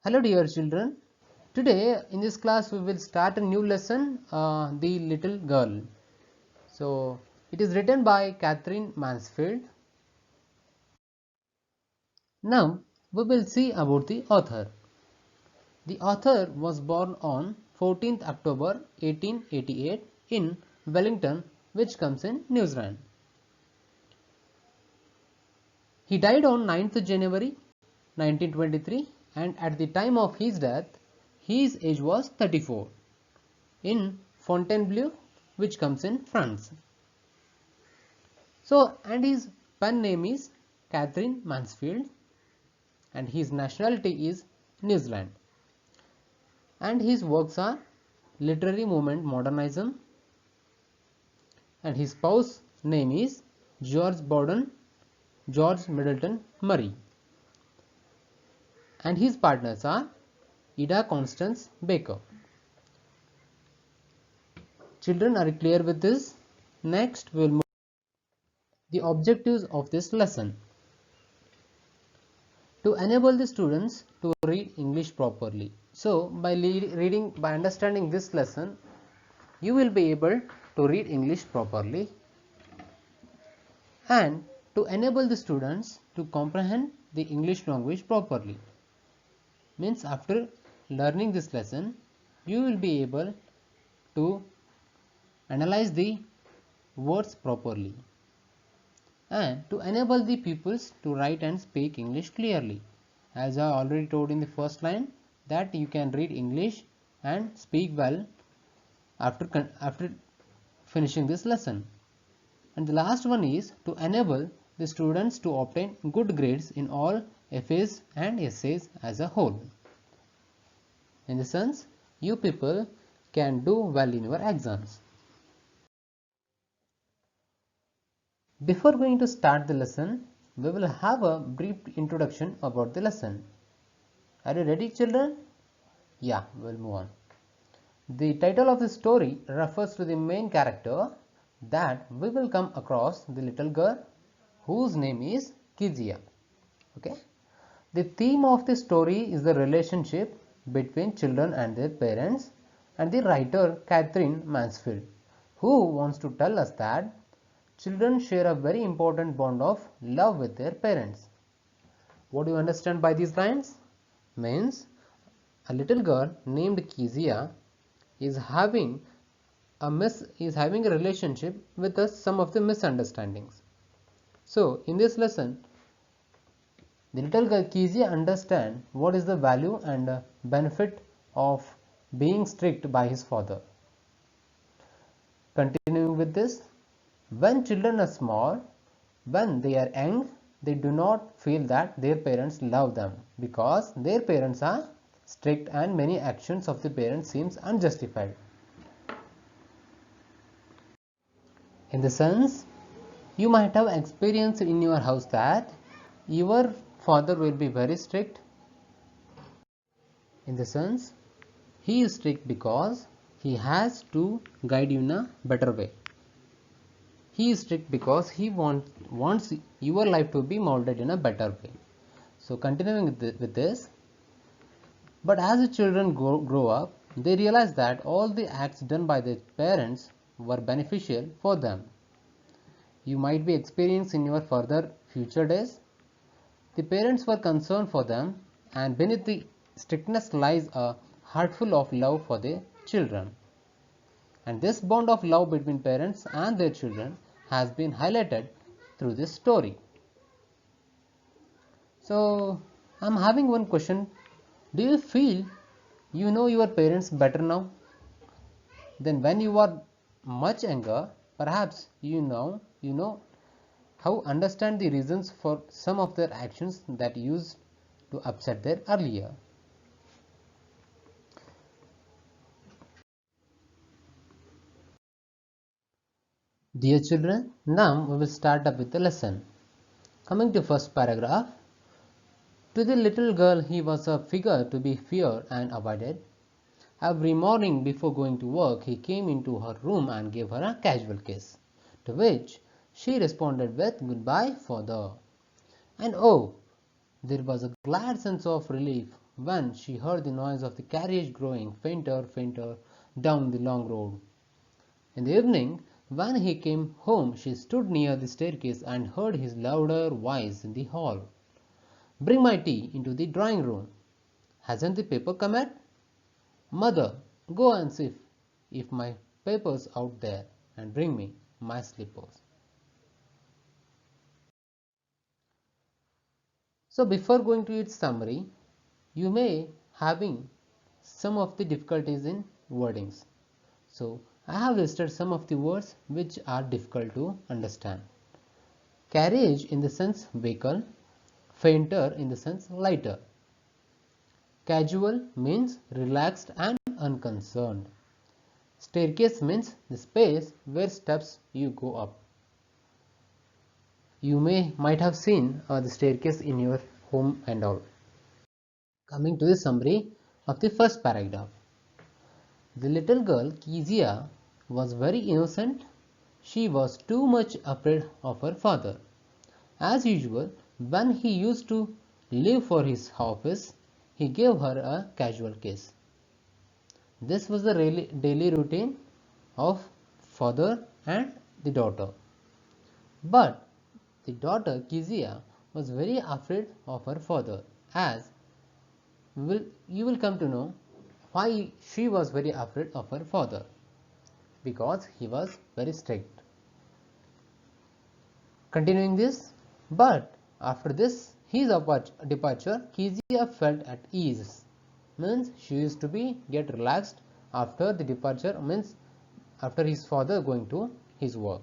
Hello dear children. Today in this class we will start a new lesson, The Little Girl. So it is written by Catherine Mansfield. Now we will see about the author. The author was born on 14th October 1888 in Wellington, which comes in New Zealand. He died on 9th January 1923 and at the time of his death his age was 34 in Fontainebleau, which comes in France. So, and his pen name is Catherine Mansfield and his nationality is New Zealand. And his works are Literary Movement Modernism, and his spouse name is George Middleton Murray, and his partners are Ida Constance Baker. Children, are clear with this? Next we will move the objectives of this lesson. To enable the students to read English properly. So by understanding this lesson, you will be able to read English properly, and to enable the students to comprehend the English language properly. Means after learning this lesson, you will be able to analyze the words properly, and to enable the pupils to write and speak English clearly. As I already told in the first line that you can read English and speak well after finishing this lesson. And the last one is to enable the students to obtain good grades in all FAs and essays as a whole. In the sense, you people can do well in your exams. Before going to start the lesson, we will have a brief introduction about the lesson. Are you ready, children? Yeah, we'll move on. The title of the story refers to the main character that we will come across, the little girl whose name is Kezia. Okay. The theme of the story is the relationship between children and their parents, and the writer Catherine Mansfield, who wants to tell us that children share a very important bond of love with their parents. What do you understand by these lines? Means a little girl named Kezia is having a relationship with some of the misunderstandings. So in this lesson, the little girl Kezia understands what is the value and benefit of being strict by his father. Continuing with this, when children are small, when they are young, they do not feel that their parents love them because their parents are strict and many actions of the parents seems unjustified. In the sense, you might have experienced in your house that your father will be very strict. In the sense, he is strict because he has to guide you in a better way. He is strict because he wants your life to be molded in a better way. So continuing with this, but as the children grow up, they realize that all the acts done by their parents were beneficial for them. You might be experiencing in your further future days. The parents were concerned for them, and beneath the strictness lies a heartful of love for their children. And this bond of love between parents and their children has been highlighted through this story. So, I'm having one question. Do you feel you know your parents better now? Then when you are much younger, perhaps you know how understand the reasons for some of their actions that used to upset their earlier. Dear children, now we will start up with the lesson. Coming to first paragraph, to the little girl he was a figure to be feared and avoided. Every morning before going to work, he came into her room and gave her a casual kiss, to which she responded with, "Goodbye, father." And oh, there was a glad sense of relief when she heard the noise of the carriage growing fainter down the long road. In the evening, when he came home, she stood near the staircase and heard his louder voice in the hall. "Bring my tea into the drawing room. Hasn't the paper come yet? Mother, go and see if my paper's out there, and bring me my slippers." So before going to its summary, you may having some of the difficulties in wordings. So I have listed some of the words which are difficult to understand. Carriage in the sense vehicle, fainter in the sense lighter. Casual means relaxed and unconcerned. Staircase means the space where steps you go up. You might have seen the staircase in your home and all. Coming to the summary of the first paragraph. The little girl Kezia was very innocent. She was too much afraid of her father. As usual, when he used to leave for his office, he gave her a casual kiss. This was the daily routine of father and the daughter. But the daughter Kezia was very afraid of her father, as you will come to know why she was very afraid of her father, because he was very strict. Continuing this, but after this his departure, Kezia felt at ease. Means she used to get relaxed after the departure, means after his father going to his work.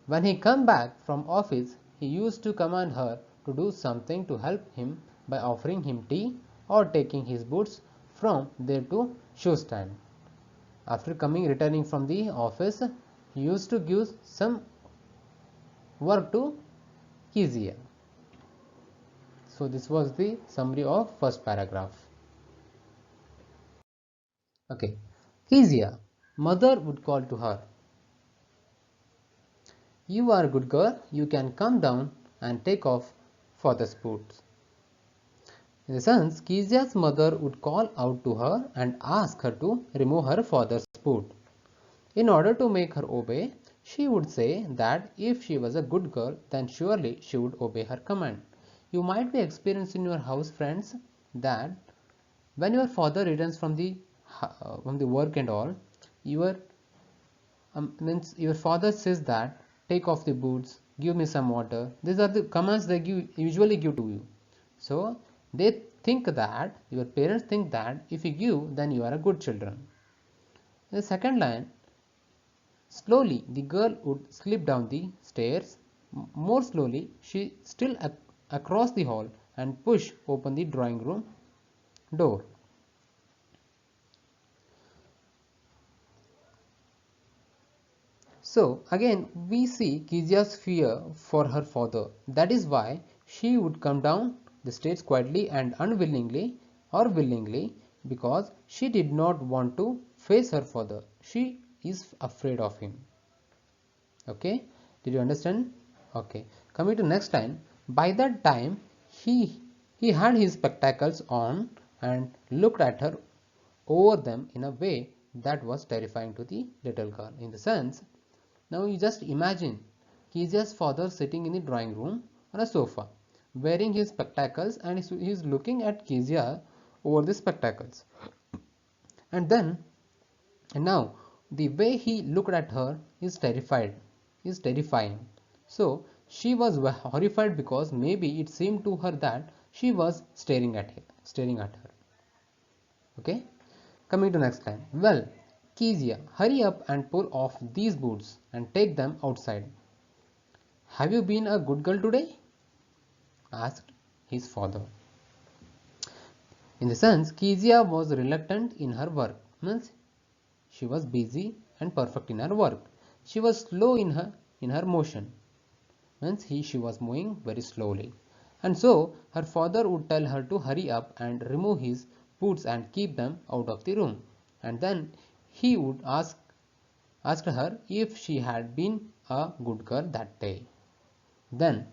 When he come back from office, he used to command her to do something to help him by offering him tea or taking his boots from there to shoe stand. After returning from the office, he used to give some work to Kezia. So this was the summary of first paragraph. Okay, Kezia, mother would call to her, "You are a good girl, you can come down and take off father's boots." In the sense, Kezia's mother would call out to her and ask her to remove her father's boot. In order to make her obey, she would say that if she was a good girl, then surely she would obey her command. You might be experienced in your house, friends, that when your father returns from the work and all, your father says that take off the boots, give me some water. These are the commands they usually give to you. So they think that your parents think that if you give, then you are a good children. In the second line, slowly the girl would slip down the stairs. More slowly, she still across the hall and push open the drawing room door. So again we see Kezia's fear for her father. That is why she would come down the stairs quietly and unwillingly or willingly, because she did not want to face her father. She is afraid of him. Okay, did you understand? Okay, coming to next line. By that time he had his spectacles on and looked at her over them in a way that was terrifying to the little girl. In the sense, now you just imagine Kezia's father sitting in the drawing room on a sofa, wearing his spectacles, and he is looking at Kezia over the spectacles. And now the way he looked at her is terrifying. So she was horrified, because maybe it seemed to her that she was staring at her. Okay, coming to next line. Well, Kezia, hurry up and pull off these boots and take them outside. Have you been a good girl today? Asked his father. In the sense, Kezia was reluctant in her work. Means she was busy and perfect in her work. She was slow in her motion. Means she was moving very slowly. And so her father would tell her to hurry up and remove his boots and keep them out of the room. And then he would asked her if she had been a good girl that day. Then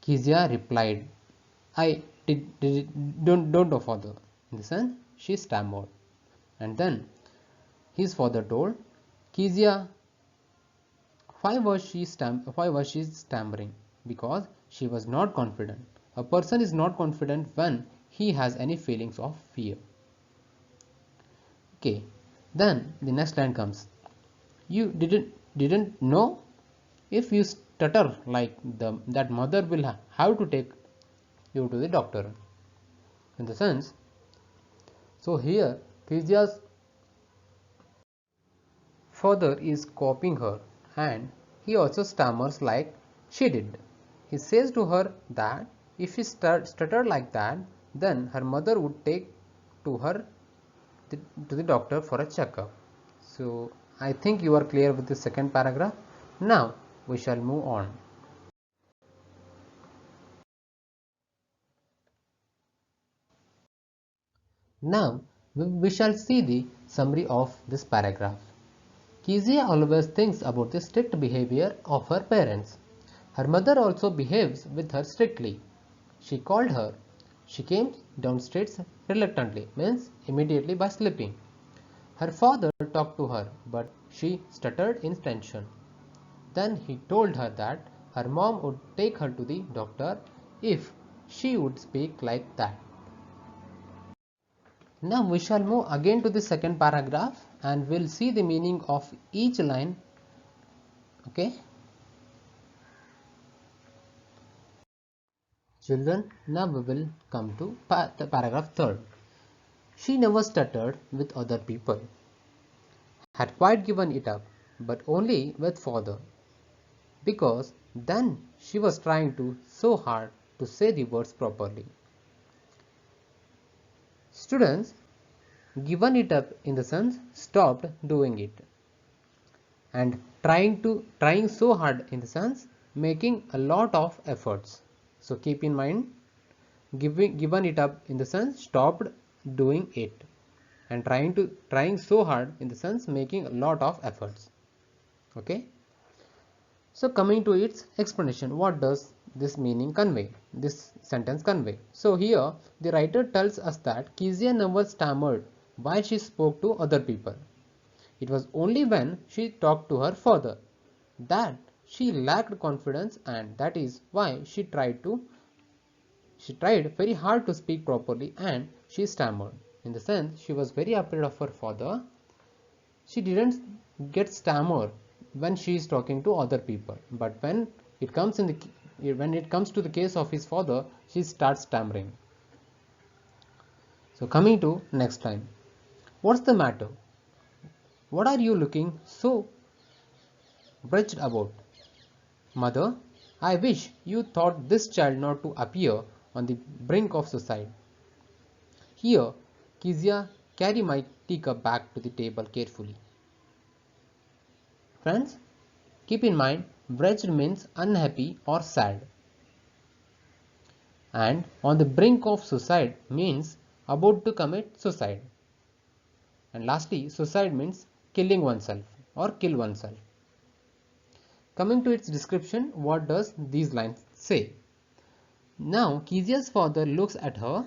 Kezia replied, I don't know father. In the sense, she stammered. And then his father told, Kezia, why was she stammering? Because she was not confident. A person is not confident when he has any feelings of fear. Okay. Then the next line comes. You didn't know? If you stutter like that mother will have to take you to the doctor. In the sense, so here Kezia's father is copying her, and he also stammers like she did. He says to her that if she stuttered like that, then her mother would take to her to the doctor for a checkup. So I think you are clear with the second paragraph. Now we shall move on. Now we shall see the summary of this paragraph. Kezia always thinks about the strict behavior of her parents. Her mother also behaves with her strictly. She called her. She came downstairs reluctantly, means immediately by slipping. Her father talked to her, but she stuttered in tension. Then he told her that her mom would take her to the doctor if she would speak like that. Now we shall move again to the second paragraph and we'll see the meaning of each line. Okay. Children, now we will come to the paragraph third. She never stuttered with other people, had quite given it up, but only with father, because then she was trying to so hard to say the words properly. Students, given it up in the sense stopped doing it, and trying so hard in the sense making a lot of efforts. So keep in mind, given it up in the sense stopped doing it, and trying so hard in the sense making a lot of efforts. Okay. So coming to its explanation, what does this meaning convey? This sentence convey. So here the writer tells us that Kezia never stammered while she spoke to other people. It was only when she talked to her father that she lacked confidence, and that is why she tried very hard to speak properly and she stammered. In the sense, she was very afraid of her father. She didn't get stammer when she is talking to other people, but when it comes to the case of his father, she starts stammering. So coming to next line. What's the matter? What are you looking so wretched about? Mother, I wish you taught this child not to appear on the brink of suicide. Here, Kezia carry my teacup back to the table carefully. Friends, keep in mind, wretched means unhappy or sad. And on the brink of suicide means about to commit suicide. And lastly, suicide means killing oneself or kill oneself. Coming to its description, what does these lines say? Now, Kezia's father looks at her.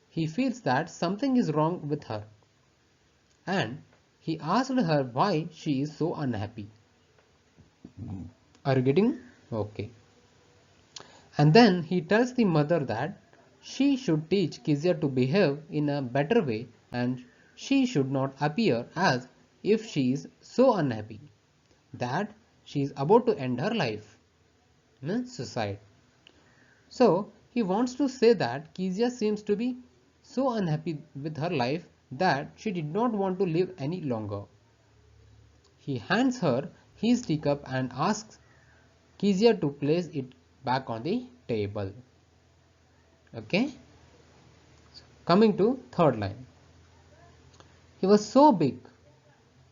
He feels that something is wrong with her, and he asked her why she is so unhappy. Are you getting? Okay. And then he tells the mother that she should teach Kezia to behave in a better way, and she should not appear as if she is so unhappy that she is about to end her life, means suicide. So he wants to say that Kezia seems to be so unhappy with her life that she did not want to live any longer. He hands her his teacup and asks Kezia to place it back on the table. Okay. Coming to third line. He was so big,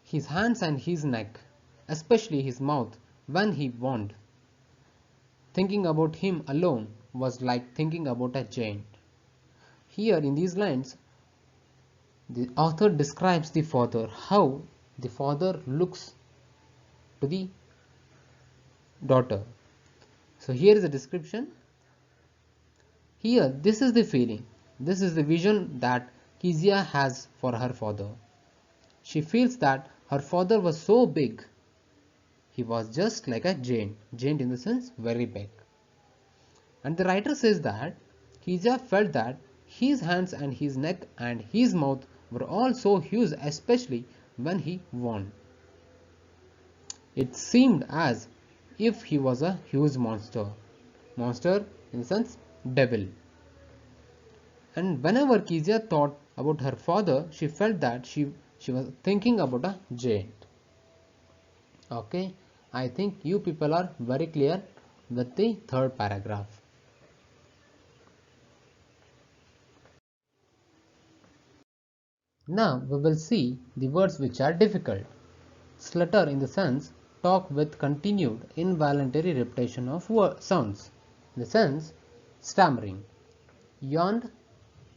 his hands and his neck, especially his mouth, when he warned. Thinking about him alone was like thinking about a giant. Here in these lines, the author describes the father, how the father looks to the daughter. So here is a description. Here, this is the feeling, this is the vision that Kezia has for her father. She feels that her father was so big. He was just like a giant, giant in the sense very big. And the writer says that Kezia felt that his hands and his neck and his mouth were all so huge, especially when he won. It seemed as if he was a huge monster. Monster in the sense devil. And whenever Kezia thought about her father, she felt that she was thinking about a giant. Okay, I think you people are very clear with the third paragraph. Now we will see the words which are difficult. Slutter in the sense talk with continued involuntary repetition of sounds. In the sense stammering. Yawned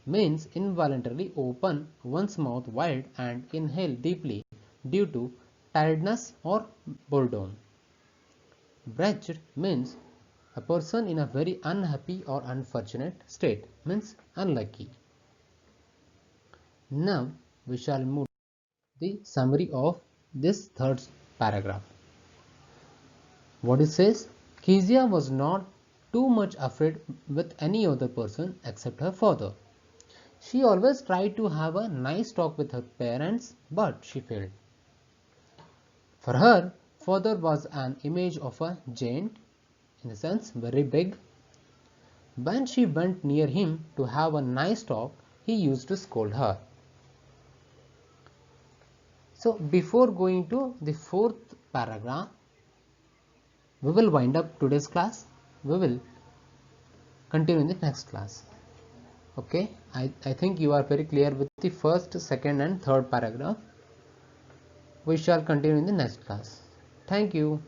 means involuntarily open one's mouth wide and inhale deeply due to tiredness or boredom. Wretched means a person in a very unhappy or unfortunate state, means unlucky. Now we shall move to the summary of this third paragraph. What it says, Kezia was not too much afraid with any other person except her father. She always tried to have a nice talk with her parents, but she failed. For her, father was an image of a giant, in a sense very big. When she went near him to have a nice talk, he used to scold her. So before going to the fourth paragraph, we will wind up today's class. We will continue in the next class. Okay, I think you are very clear with the first, second and third paragraph. We shall continue in the next class. Thank you.